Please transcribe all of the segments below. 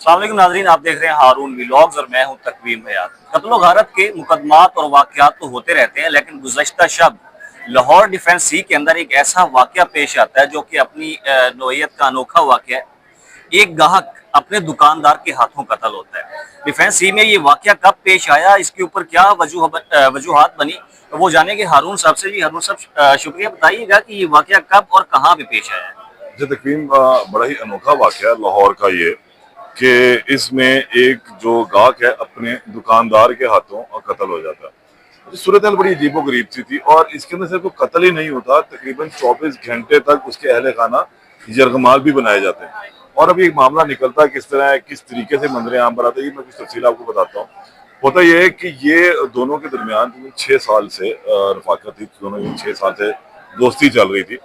अस्सलाम वालेकुम नाज़रीन, आप देख रहे हैं हारून व्लॉग्स और मैं हूं तकवीम हयात। कत्ल गारत के मुकदमात और वाक़यात तो होते रहते हैं, लेकिन गुज़श्ता शब लाहौर डिफेंस सी के अंदर एक ऐसा वाक़या पेश आता है जो कि अपनी नौइयत का अनोखा वाक़या है। एक गाहक अपने दुकानदार के हाथों कत्ल होता है। डिफेंस सी में ये वाक़या कब पेश आया, इसके ऊपर क्या वजूहात बनी, तो वो जानेंगे हारून साहब से। जी हारून साहब, शुक्रिया, बताइएगा कि ये वाक़या कब और कहाँ पे पेश आया है। जी तकरीम बड़ा ही अनोखा वाक़या है लाहौर का ये कि इसमें एक जो गाहक है अपने दुकानदार के हाथों कत्ल हो जाता है। सूरत हाल बड़ी अजीबो गरीब सी थी और इसके अंदर सिर्फ कत्ल ही नहीं होता, तकरीबन 24 घंटे तक उसके अहले खाना यरगमाल भी बनाए जाते हैं। और अभी एक मामला निकलता है किस तरह किस तरीके से मंजर आम पर आता है, मैं कुछ तफसील आपको बताता हूँ। होता यह है कि ये दोनों के दरमियान 6 साल से रफाकत थी, दोनों की 6 साल से दोस्ती चल रही थी।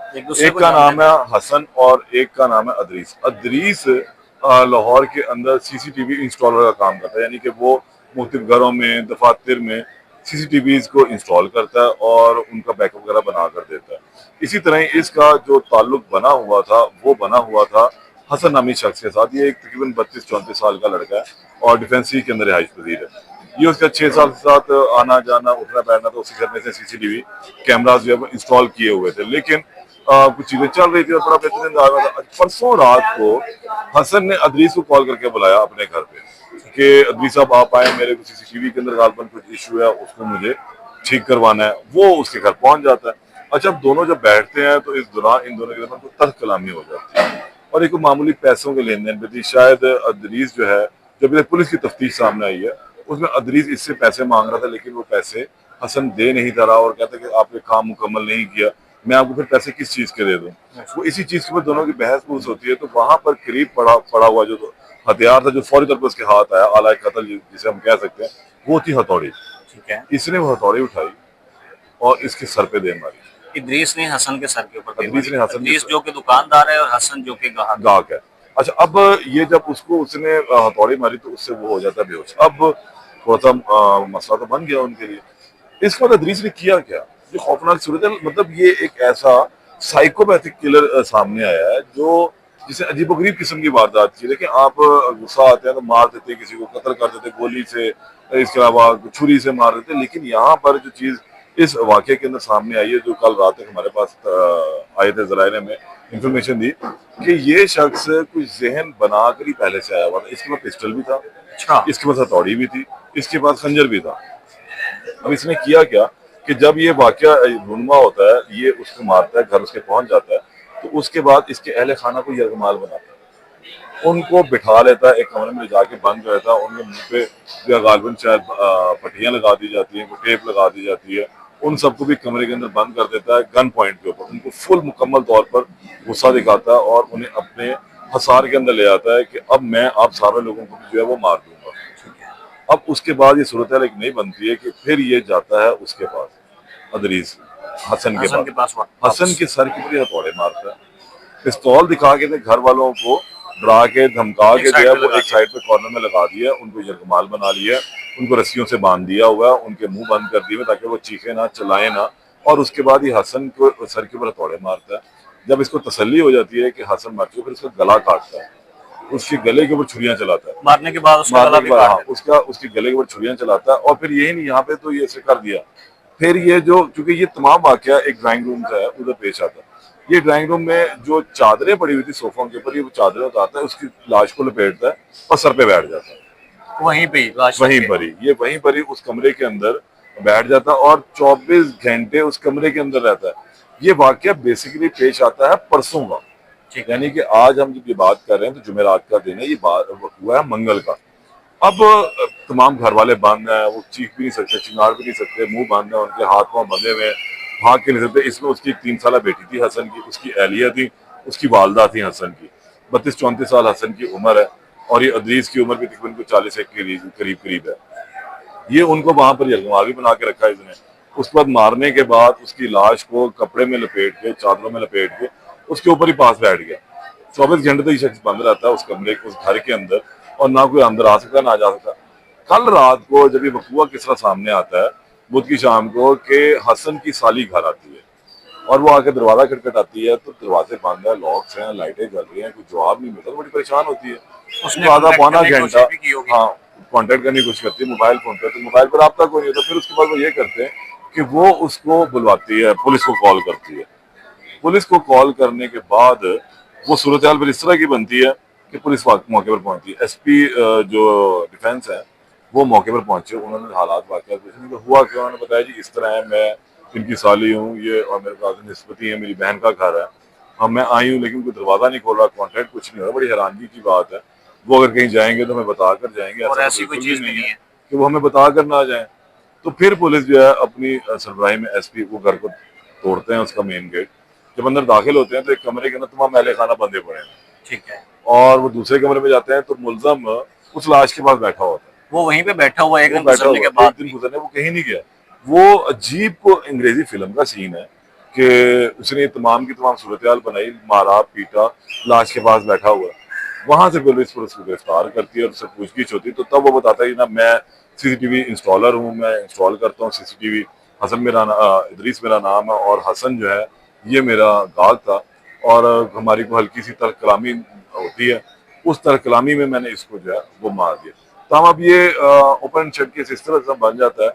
एक का नाम है हसन और एक का नाम है अदरीस। अदरीस लाहौर के अंदर सीसीटीवी इंस्टॉलर का काम करता है, यानी कि वो मुख्तलिफ घरों में दफातर में सीसीटीवी को इंस्टॉल करता है और उनका बैकअप वगैरह बना कर देता है। इसी तरह इसका जो ताल्लुक बना हुआ था वो बना हुआ था हसन नामी शख्स के साथ। ये एक तकरीबन 32-34 साल का लड़का है और डिफेंस सी के अंदर रिहाइश पजीर है। ये उसका 6 साल के साथ आना जाना उठना बैठना, तो उसी घर में से सीसीटीवी कैमराज जो है इंस्टॉल किए हुए थे। लेकिन कुछ चीजें चल रही थी और बड़ा बेहतरीन अंदाज में था। परसों रात को हसन ने अदरीस को कॉल करके बुलाया अपने घर पे कि अदरीस साहब आप आए, मेरे को सीसीटीवी के अंदर गालबन कुछ इशू है, उसको मुझे ठीक करवाना है। वो उसके घर पहुंच जाता है। अच्छा, अब दोनों जब बैठते हैं तो इस दौरान इन दोनों के दरमियान तो तर्क कलामी हो जाती है और एक मामूली पैसों के लेन देन पे थी। शायद अदरीस जो है, जब इधर पुलिस की तफ्तीश सामने आई है उसमें अदरीस इससे पैसे मांग रहा था, लेकिन वो पैसे हसन दे नहीं था रहा और कहता कि आपने काम मुकम्मल नहीं किया, मैं आपको फिर पैसे किस चीज के दे दूं। वो इसी चीज के ऊपर दोनों की बहस बूस होती है। तो वहां पर करीब पड़ा हुआ जो हथियार था जो फौरी तौर पर उसके हाथ आया, आला कत्ल जिसे हम कह सकते हैं, वो थी हथौड़ी। ठीक है। इसने वो हथौड़ी उठाई और इसके सर पे दे मारी। इदरीस ने हसन के सर के ऊपर दे अदरीस मारी। ने हसन के इदरीस जो कि दुकानदार है और हसन जो कि गाहक है। अच्छा, अब ये जब उसको उसने हथौड़ी मारी तो उससे वो हो जाता है बेहोश। अब थोड़ा सा मसला तो बन गया उनके लिए। इसके बाद अदरीस ने किया क्या, जो खौफनाक सूरत है। मतलब ये एक ऐसा साइकोपैथिक किलर सामने आया है जो जिसे अजीबोगरीब किस्म की वारदात की। देखिए, आप गुस्सा आते हैं तो मार देते, किसी को कत्ल कर देते गोली से, इसके अलावा छुरी से मार देते। लेकिन यहाँ पर जो चीज इस वाक़े के अंदर सामने आई है, जो कल रात तक हमारे पास आए थे जराये में इंफॉर्मेशन दी कि ये शख्स कुछ जहन बनाकर ही पहले से आया हुआ था। इसके पास पिस्टल भी था, अच्छा, इसके पास हथौड़ी भी थी, इसके पास खंजर भी था। अब इसने किया क्या कि जब ये वाकया रूनमा होता है, ये उसको मारता है, घर उसके पहुंच जाता है, तो उसके बाद इसके अहले खाना को यरगमाल बनाता है, उनको बिठा लेता है, एक कमरे में जाके बंद रहता है। उनके मुंह पे जो गालबन शायद पट्टियां लगा दी जाती हैं, टेप लगा दी जाती है। उन सबको भी कमरे के अंदर बंद कर देता है गन पॉइंट के ऊपर। उनको फुल मुकम्मल तौर पर गुस्सा दिखाता है और उन्हें अपने हसार के अंदर ले आता है कि अब मैं आप सारे लोगों को जो है वो मार दूंगा। अब उसके बाद ये सूरत हाल एक नहीं बनती है कि फिर ये जाता है उसके पास, अदरीस हसन के पास। हसन के सर के ऊपर हथौड़े मारता है, पिस्तौल दिखा के घर वालों को डरा के धमका के जो है वो एक साइड पे कॉर्नर में लगा दिया, उनको यरगमाल बना लिया, उनको रस्सियों से बांध दिया हुआ, उनके मुंह बंद कर दिए ताकि वो चीखे ना चिल्लाए ना। और उसके बाद ये हसन को सर के ऊपर हथौड़े मारता है। जब इसको तसल्ली हो जाती है कि हसन मर चुका, फिर उसका गला काटता है, उसके गले के ऊपर छुरियां चलाता है। मारने के बाद उसका गला भी काट देता है। उसका उसके गले के ऊपर छुरियां चलाता है। और फिर यही नहीं, यहाँ पे तो ये ऐसे कर दिया। फिर ये जो, चूंकि ये तमाम वाकया एक ड्राइंग रूम का है, उधर पेश आता है। ये ड्राइंग रूम में जो चादरें पड़ी हुई थी सोफों के ऊपर, ये वो चादरें उतारता है, उसकी लाश को लपेटता है और सर पे बैठ जाता है। वहीं पे ही लाश वहीं पर ही ये वहीं पर ही उस कमरे के अंदर बैठ जाता है और 24 घंटे उस कमरे के अंदर रहता है। ये वाकया बेसिकली पेश आता है परसों का, यानी कि आज हम जब ये बात कर रहे हैं तो जुमेरात का दिन है, ये बात हुआ है मंगल का। अब तमाम घर वाले बंद हैं, वो चीख भी नहीं सकते, चिंगार भी नहीं सकते, मुंह बंद है, उनके हाथ पांव बंधे हुए, भाग के नहीं सकते। इसमें उसकी 3 साल बेटी थी हसन की, उसकी अहलिया थी, उसकी वालदा थी हसन की। 32-34 साल हसन की उम्र है और ये अदरीस की उम्र भी तकरीबन 40 के करीब है। ये उनको वहां पर यरगमाल भी बना के रखा है इसने। उसके बाद मारने के बाद उसकी लाश को कपड़े में लपेट के, चादरों में लपेट के उसके ऊपर ही पास बैठ गया। 24 घंटे तो ये शख्स बंद रहता है उस कमरे उस घर के अंदर और ना कोई अंदर आ सकता ना जा सकता। कल रात को जब ये वकूआ किसरा सामने आता है बुध की शाम को, कि हसन की साली घर आती है और वो आके दरवाजा खटखटाती है तो दरवाजे बंद है, लॉक्स हैं, लाइटें जल रही हैं, कोई जवाब नहीं मिलता, तो बड़ी परेशान होती है। उसने तो आधा कांटेक्ट पौना करने की घंटा, कोशिश भी की होगी। हाँ, कांटेक्ट करने की कोशिश करती है मोबाइल फोन पे, तो मोबाइल पर रब्ता कोई नहीं होता। फिर उसके बाद वो ये करते हैं कि वो उसको बुलवाती है, पुलिस को कॉल करती है। पुलिस को कॉल करने के बाद वो सूरत हाल फिर इस तरह की बनती है कि पुलिस मौके पर पहुंचती है। एसपी जो डिफेंस है वो मौके पर पहुंचे, उन्होंने हालात वाकयात पूछे कि हुआ क्या। उन्होंने बताया जी इस तरह है, मैं इनकी साली हूँ ये, और मेरे पास निस्बती है, मेरी बहन का घर है, हाँ मैं आई हूँ लेकिन कोई दरवाजा नहीं खोल रहा, कॉन्टेक्ट कुछ नहीं हो रहा। बड़ी हैरानगी की बात है। वो अगर कहीं जाएंगे तो हमें बता कर जाएंगे, और ऐसा तो ऐसी कोई बिल्कुल भी चीज भी नहीं नहीं है है। कि वो हमें बता कर ना जाए। तो फिर पुलिस जो है अपनी सरबराही में एसपी को घर को तोड़ते हैं, उसका मेन गेट। जब अंदर दाखिल होते हैं तो एक कमरे के अंदर तमाम अहले खाना बंदे पड़े हैं, ठीक है। और वो दूसरे कमरे में जाते हैं तो मुलजम उस लाश के पास बैठा होता है। वो वहीं पे बैठा हुआ है एक वो दिन बैठा गुजरने हुआ के एक बाद दिन भी। गुजरने, वो कहीं नहीं गया। वो अजीब को अंग्रेजी फिल्म का सीन है कि उसने तमाम की तमाम सूरत हाल बनाई, मारा पीटा, लाश के पास बैठा हुआ। वहां से पुलिस उसको गिरफ्तार करती है और उससे पूछगिछ होती है। तो तब वो बताता है कि ना मैं सीसीटीवी इंस्टॉलर हूँ, मैं इंस्टॉल करता हूँ सीसीटीवी। हसन इदरीस मेरा नाम है, और हसन जो है ये मेरा गाहक था, और हमारी को हल्की सी तरह कलामी होती है, उस तरह कलामी में मैंने इसको जो है वो मार दिया। तो हम अब ये ओपन शट केस इस तरह से बन जाता है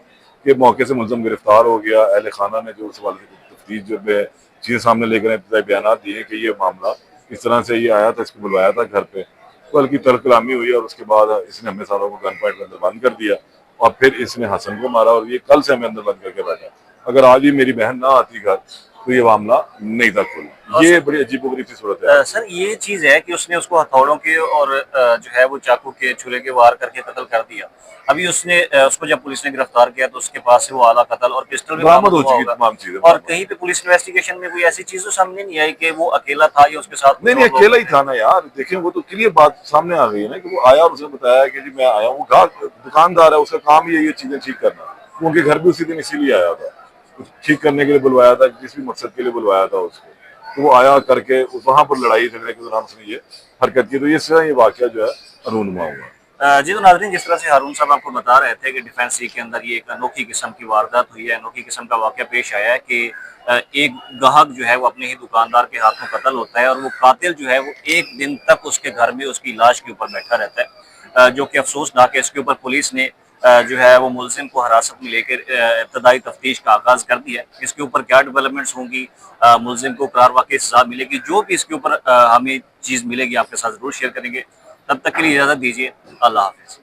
कि मौके से मुलजम गिरफ्तार हो गया। अहले खाना ने जो उस वाले तफ्तीश जो में चीजें सामने लेकर इब्तदाई बयान दिए कि ये मामला इस तरह से ये आया था, इसको बुलवाया था घर पे, तो हल्की तरह कलामी हुई और उसके बाद इसने हमें सारों को गन पॉइंट में अंदर बंद कर दिया, और फिर इसने हसन को मारा, और ये कल से हमें अंदर बंद करके बैठा। अगर आज ही मेरी बहन ना आती घर तो ये मामला नहीं था खुला। और ये सर, बड़ी अजीबोगरीब सी सूरत है। सर ये चीज है कि उसने उसको हथौड़ों के और जो है वो चाकू के छुरे के वार करके कत्ल कर दिया। अभी उसने उसको जब पुलिस ने गिरफ्तार किया तो उसके पास से वो आला कत्ल और पिस्टल भी बरामद बरामद हो हुआ चुकी होगा। तमाम चीजें और बरामद। कहीं पे पुलिस इन्वेस्टिगेशन में कोई ऐसी चीज तो सामने नहीं आई कि वो अकेला था या उसके साथ कुछ नहीं नहीं, और लोग अकेला ही थे। था ना यार। देखिए वो तो क्लियर बात सामने आ गई है ना कि वो आया और उसने बताया कि जी मैं आया हूँ। वो दुकानदार है, उसका काम ही है ये चीजें ठीक करना। वो उनके घर भी उसी दिन इसीलिए आया था, कुछ ठीक करने के लिए बुलवाया था, जिस भी मकसद के लिए बुलवाया था उसको। तो वो आया करके वहां पर लड़ाई झगड़े के दौरान उसने ये हरकत की। तो ये वाकया जो है रूनुमा हुआ। जी तो नाज़रीन, जिस तरह से हारून साहब आपको बता रहे थे कि डिफेंस सी के अंदर ये एक अनोखी किस्म की वारदात हुई है, अनोखी किस्म का वाक़या पेश आया है कि एक गाहक जो है वो अपने ही दुकानदार के हाथों कत्ल होता है और वो कातिल जो है वो एक दिन तक उसके घर में उसकी लाश के ऊपर बैठा रहता है, जो कि अफसोसनाक है। इसके ऊपर पुलिस ने जो है वो मुलजिम को हिरासत में लेकर इब्तदाई तफ्तीश का आगाज़ कर दिया है। इसके ऊपर क्या डेवलपमेंट्स होंगी, मुलजिम को करार वाक़ई सज़ा मिलेगी, जो भी इसके ऊपर हमें चीज़ मिलेगी आपके साथ ज़रूर शेयर करेंगे। तब तक के लिए इजाज़त दीजिए। अल्लाह हाफ़िज़।